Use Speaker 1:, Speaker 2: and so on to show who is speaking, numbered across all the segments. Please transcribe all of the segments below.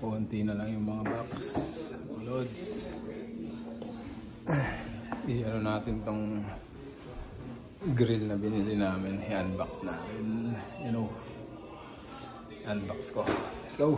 Speaker 1: Konti na lang yung mga box loads. I-ano natin tong grill na binili namin, i-unbox namin, you know, unbox ko. Let's go.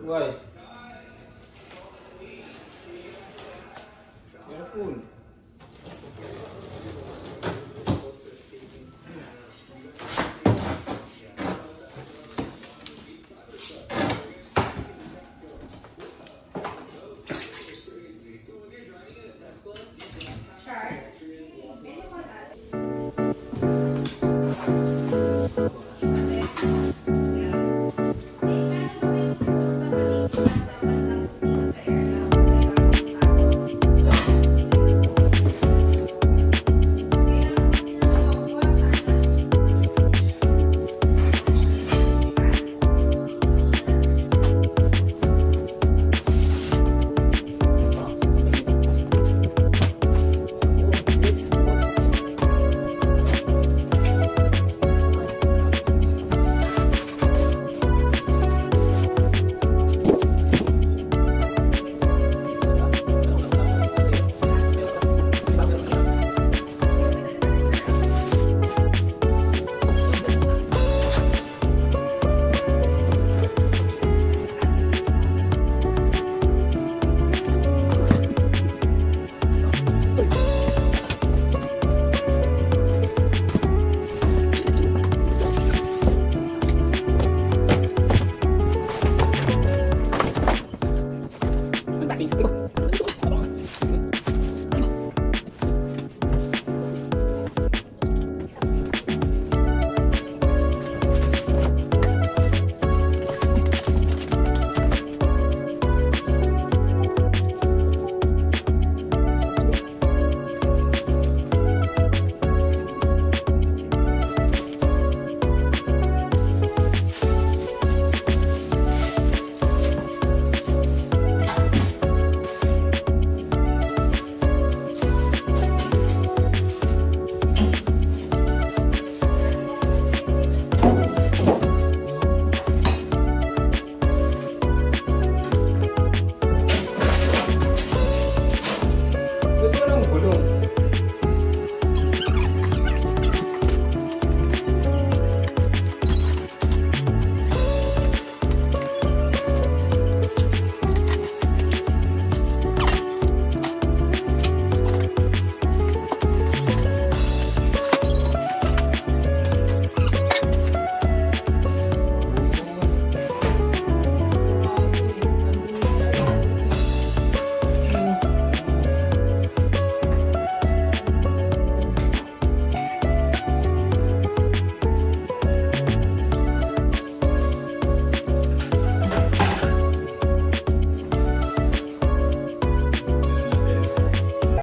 Speaker 1: Why? Careful.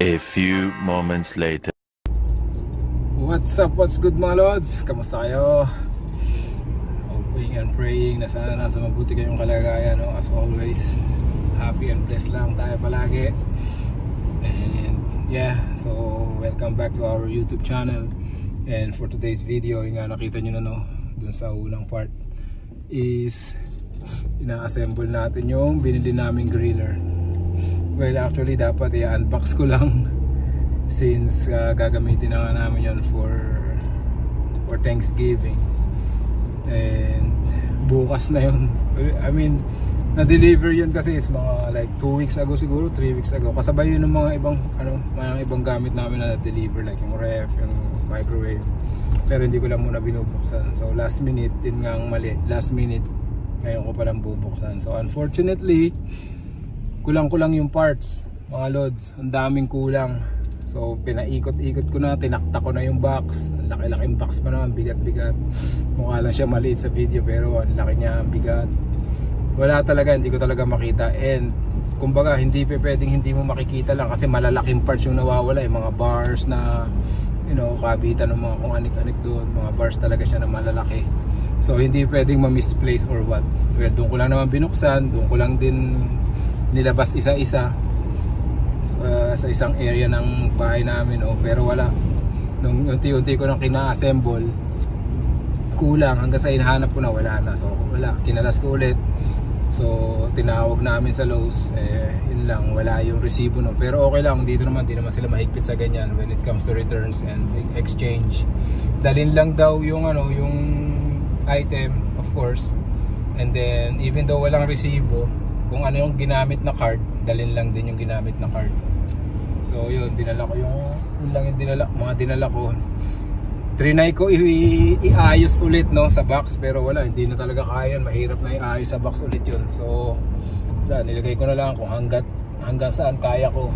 Speaker 2: A few moments later.
Speaker 1: What's up? What's good mga lods? Kamusta kayo? Hoping and praying na sana nasa mabuti kayong kalagayan, no? As always, happy and blessed lang tayo palagi. And yeah, so welcome back to our YouTube channel. And for today's video, yung nga nakita nyo na, no, dun sa unang part is ina-assemble natin yung binili naming griller. Well, actually dapat i-unbox ko lang since gagamitin na nga namin yun for Thanksgiving. And bukas na yun. I mean, na-deliver yun kasi is mga like 2 weeks ago siguro, 3 weeks ago. Kasabay yun ng mga ibang mga ibang gamit namin na na-deliver, like yung ref, yung microwave. Pero hindi ko lang muna binubuksan. So last minute, yun nga ang mali. Last minute, ngayon ko palang bubuksan. So unfortunately, kulang-kulang yung parts, mga lods. Ang daming kulang. So pinaikot-ikot ko na, tinakta ko na yung box. Ang laki-laking box pa naman, bigat-bigat. Mukha lang siya maliit sa video pero ang laki niya, ang bigat. Wala talaga, hindi ko talaga makita. And kumbaga hindi pwedeng hindi mo makikita lang kasi malalaking parts yung nawawala, yung mga bars na kabitan ng mga kung anik-anik doon, mga bars talaga siya na malalaki. So hindi pwedeng ma-misplace or what. Well, doon ko lang naman binuksan, doon ko lang din nilabas isa-isa sa isang area ng bahay namin, pero wala. Nung unti-unti ko nang kina-assemble, kulang hanggang sa hinahanap ko na wala na. So wala, kinalas ko ulit. So tinawag namin sa Lowe's, yun lang, wala yung resibo, no. Pero okay lang, dito naman, di naman sila mahigpit sa ganyan when it comes to returns and exchange. Dalhin lang daw yung yung item, of course. And then even though walang resibo, kung ano yung ginamit na card, dalhin lang din yung ginamit na card. So yun, dinala ko yun lang yung mga dinala ko. Trinay ko i-ayos ulit, no, sa box, pero wala, hindi na talaga kaya. Mahirap na i-ayos sa box ulit yun. So nilagay ko na lang kung hanggang saan kaya ko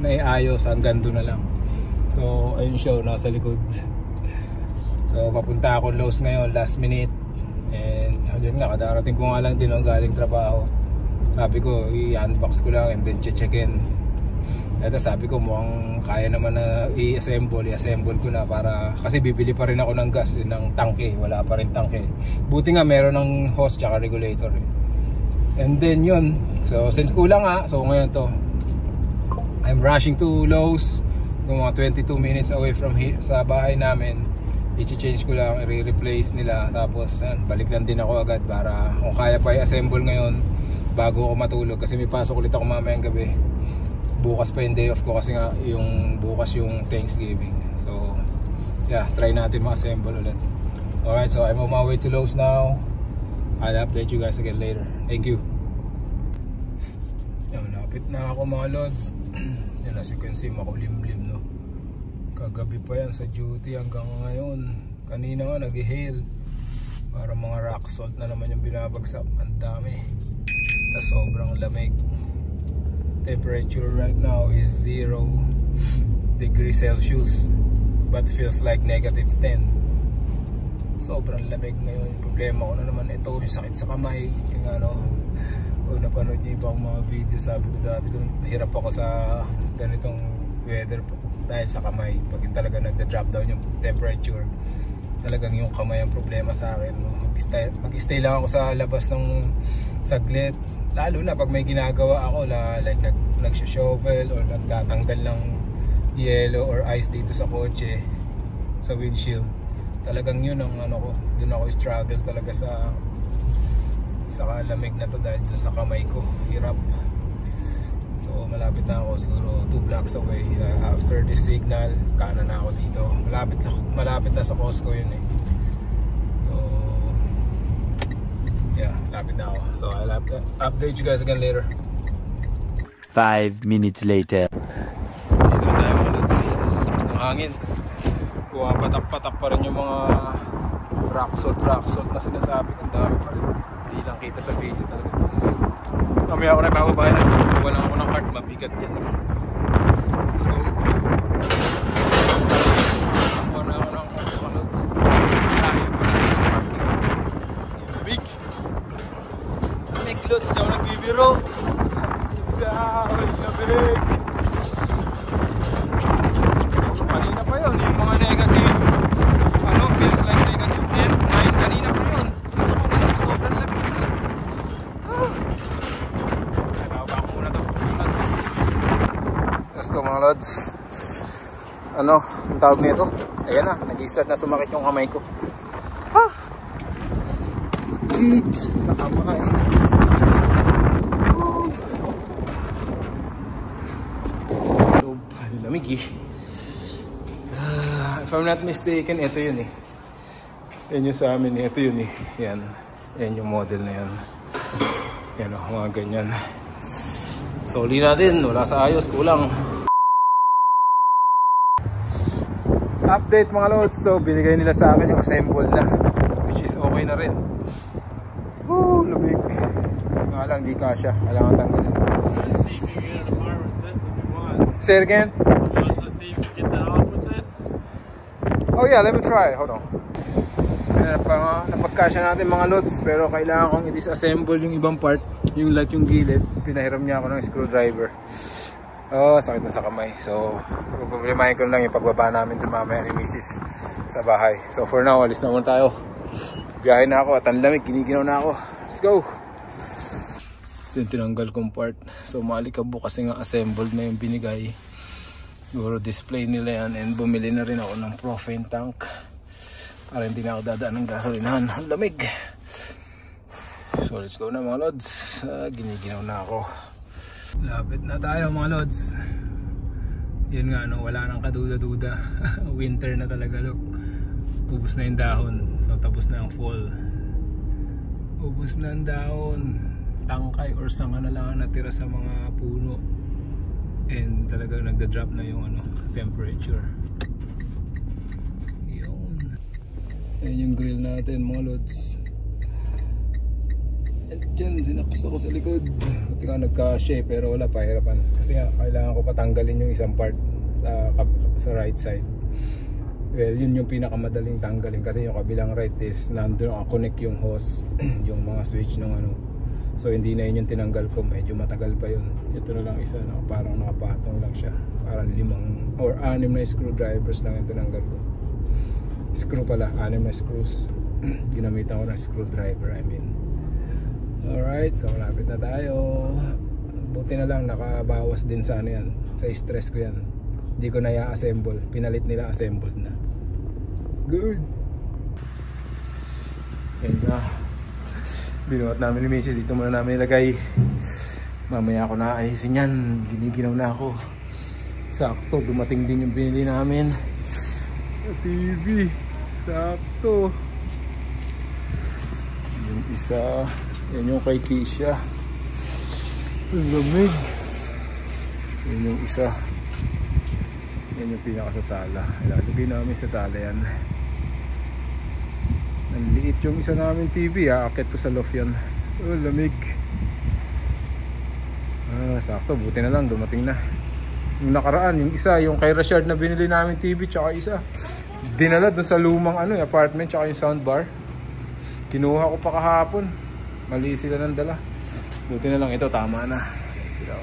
Speaker 1: na i-ayos, hanggang doon na lang. So ayun siya, nasa likod. So papunta ako Lowe's ngayon, last minute. And yun nga, kadarating ko nga lang din galing trabaho. Sabi ko i-unbox ko lang and then check-in. Ito sabi ko mukhang kaya naman na i-assemble ko na, para kasi bibili pa rin ako ng gas, ng tangke. Wala pa rin tangke. Buti nga meron ng hose tsaka regulator. And then yun, so since kulang nga, so ngayon to, I'm rushing to Lowe's. Mga 22 minutes away from here, sa bahay namin. I-change ko lang, i-replace nila. Tapos balik lang din ako agad para kung kaya pa i-assemble ngayon bago ako matulog, kasi may pasok ulit ako mamayang gabi. Bukas pa yung day off ko kasi nga bukas yung Thanksgiving. So yeah, try natin ma-assemble ulit. Alright, so I'm on my way to Lowe's now. I'll update you guys again later. Thank you. Yan, malapit na ako mga lods. Yan, as you can see, makulimlim, no. Kagabi pa yan sa duty hanggang ngayon. Kanina nga nag-hail. Para mga rock salt na naman yung binabagsak. Ang dami. Tas sobrang lamig. Temperature right now is 0 degrees Celsius but feels like -10. Sobrang lamig ngayon. Yung problema ko na naman ito, yung sakit sa kamay. Yung kung napanood niyo ibang mga video, sabi ko dati mahirap ako sa ganitong weather dahil sa kamay. Pag talaga nagda-drop down yung temperature, talagang yung kamay ang problema sa akin. Mag-stay lang ako sa labas ng saglit. Lalo na pag may ginagawa ako, like nag-shovel or nagtatanggal ng yellow or ice dito sa kotse, sa windshield. Talagang yun ang ko, doon ako struggle talaga sa lamig na to dahil doon sa kamay ko. Hirap. So malapit na ako, siguro 2 blocks away. After this signal, kanan na ako dito. Malapit na sa Costco yun . Yeah, lapit na ako. So I'll update you guys again later.
Speaker 2: 5 minutes later.
Speaker 1: Dito na tayo mga lods. Lakas ng hangin. Patak-patak pa rin yung mga rock salt na sinasabi. Ang dami pa rin. Hindi lang kita sa video talaga. Mamaya ako na bababayan. Wala ako ng cart, mabigat dyan. So wala ako ng cart mga lods. Tayo pa rin. Lods, di ako nagbibiro. Lamig. Kanina pa yun, yung mga negative feels like negative 10, 9 kanina pa yun. Sobrang lamig na. Nababa ko muna ito, lods. Let's go mga lods. ang tawag nito. Ayan na, nag-start na sumakit yung kamay ko. Ha! Hit sa kamay. Lamig eh. If I'm not mistaken, ito yun eh. Yan yung sa amin, ito yun eh. Yan. Yan yung model na yan. Yan o, mga ganyan. Soli natin, wala sa ayos, kulang. Update mga lods. So, binigay nila sa akin yung assembled na. Which is okay na rin. Woo, lamig. Nga lang, di kasya. Kailangan tanggalin. Say it again? Oh yeah, let me try. Hold on. Napagkasya natin mga loads, pero kailangan kong i-disassemble yung ibang part, yung like yung gilid. Pinahiram niya ako ng screwdriver. Oh, sakit na sa kamay. So, problemahin ko lang yung pagbaba namin dun mamaya ni Mrs. sa bahay. So for now, alis na muna tayo. Biyahe na ako at ang lamig, kiniginaw na ako. Let's go! Ito yung tinanggal kong part. So malikabo kasi nga assembled na yung binigay. Siguro display nila yan, and bumili na rin ako ng propane tank para hindi na ako dadaan ng gasolinahan. Ang lamig. So let's go na mga lods. Giniginaw na ako. Lapit na tayo mga lods. Yun nga no, wala nang kaduda-duda. Winter na talaga, look. Ubus na yung dahon. So tapos na ang fall. Ubus na ang dahon. Tangkay or sanga na lang natira sa mga puno. And talagang nagda-drop na yung temperature. Yun. Ayan yung grill natin mga lods. At dyan, sinaksa ko sa likod. Buti nga nagka-shape pero wala, pahirapan. Kasi nga, kailangan ko patanggalin yung isang part sa right side. Well, yun yung pinakamadaling tanggalin. Kasi yung kabilang right is nandun connect yung hose, yung mga switch ng So hindi na yun yung tinanggal ko, medyo matagal pa yun. Ito na lang isa, parang nakapatong lang siya. Parang 5 or 6 na screwdrivers lang yung tinanggal ko. Screw pala, 6 na screws. Ginamitan ko ng screwdriver, I mean. Alright, so malapit na tayo. Buti na lang nakabawas din sa yan, sa stress ko yan. Hindi ko na i-assemble, pinalit nila assembled na. Good. And binuhat namin ni Mrs. Dito muna namin ilagay. Mamaya ako na ayusin yan. Giniginaw na ako. Sakto, dumating din yung binili namin. TV. Sakto. Yung isa. Yan yung kay Keisha. Ang lamig. Yan yung isa. Yan yung pinaka sa sala. Ilalagay namin sa sala yan. Ang liit yung isa namin TV, akit ko sa loft yan. Oh, lamig. Sakto, buti na lang dumating na. Yung nakaraan, yung isa, yung kay Rashard na binili namin TV, tsaka isa dinala dun sa lumang apartment, tsaka yung soundbar. Kinuha ko pa kahapon. Mali sila ng dala. Buti na lang ito, tama na. Sila.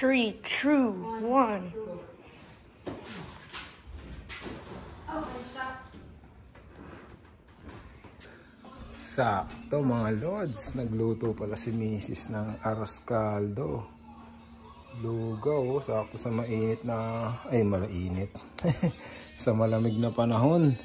Speaker 3: Three, two, one.
Speaker 1: Sakto mga lods, nagluto pala si Mrs. ng arroz caldo. Lugaw, sakto sa mainit na, malainit. Sa malamig na panahon.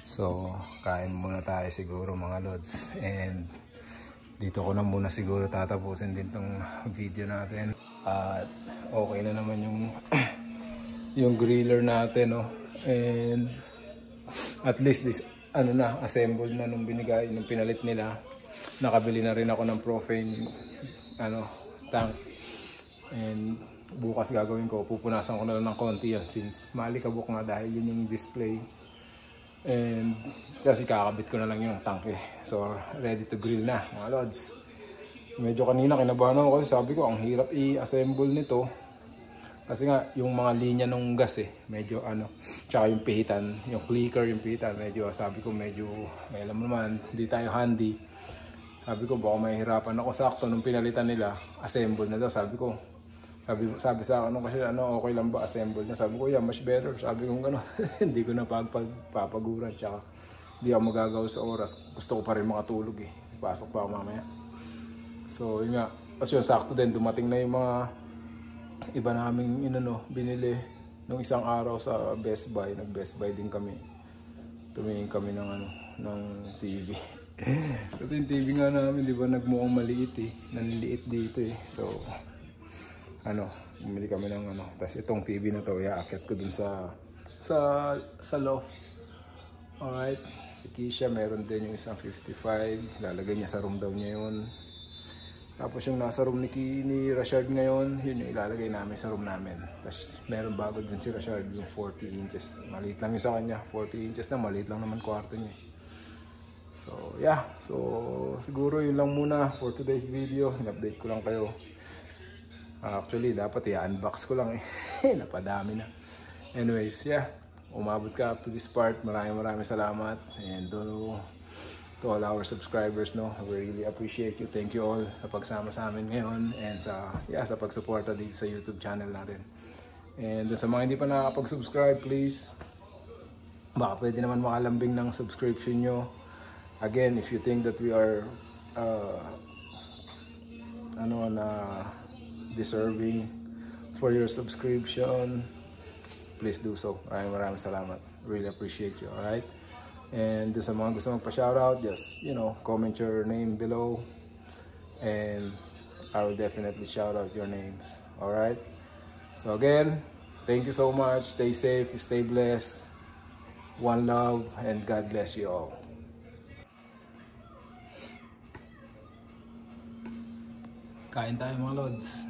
Speaker 1: So, kain muna tayo siguro mga lods. And dito ko na muna siguro tatapusin din tong video natin. At okay na naman yung griller natin, no? And at least this assembled na nung binigay, nung pinalit nila. Nakabili na rin ako ng propane tank. And bukas gagawin ko, pupunasan ko na lang ng konti yan since malikabok nga dahil yun yung display. And kasi kakabit ko na lang yung tank So ready to grill na mga lods. Medyo kanina kinabahan ako kasi sabi ko ang hirap i-assemble nito. Kasi nga yung mga linya ng gas medyo tsaka yung pihitan, yung clicker, yung pihitan, medyo sabi ko medyo, alam mo naman, hindi tayo handy. Sabi ko baka mahihirapan ako. Sakto nung pinalitan nila, assemble na daw. Sabi ko Sabi sa akin kasi okay lang ba assemble niya? Sabi ko, yeah, much better. Sabi ko gano'n. Hindi ko na papaguran. Tsaka hindi ako magagawa sa oras. Gusto ko pa rin makatulog eh. Pasok pa ako mamaya. So yun nga. Kasi yun, sakto din. Dumating na yung mga iba naming binili nung isang araw sa Best Buy. Nag-Best Buy din kami. Tumingin kami ng TV. Kasi yung TV nga namin, di ba, nagmukhang maliit eh. Naniliit dito eh. So bumili kami ng tapos itong TV na to, iaakit ko dun sa loft. Alright, si Kisha meron din yung isang 55, lalagay niya sa room daw niya yun. Tapos yung nasa room ni Rashard ngayon, yun yung ilalagay namin sa room namin. Tapos meron bago din si Rashard, yung 40 inches, maliit lang yung sa kanya, 40 inches na, maliit lang naman kwarto niya. So yeah, so siguro yun lang muna for today's video. In-update ko lang kayo. Actually, dapat i-unbox ko lang eh. Napadami na. Anyways, yeah. Umabot ka up to this part. Maraming salamat. And to all our subscribers, we really appreciate you. Thank you all sa pagsama sa amin ngayon. And sa pagsuporta dito sa YouTube channel natin. And sa mga hindi pa nakakapag-subscribe, please, baka pwede naman makalambing ng subscription nyo. Again, if you think that we are deserving for your subscription, please do so. Maraming salamat. Really appreciate you. Alright? And sa mga gusto magpa-shoutout, just comment your name below and I will definitely shout out your names. Alright? So again, thank you so much. Stay safe, stay blessed. One love and God bless you all. Kain tayo mga lods.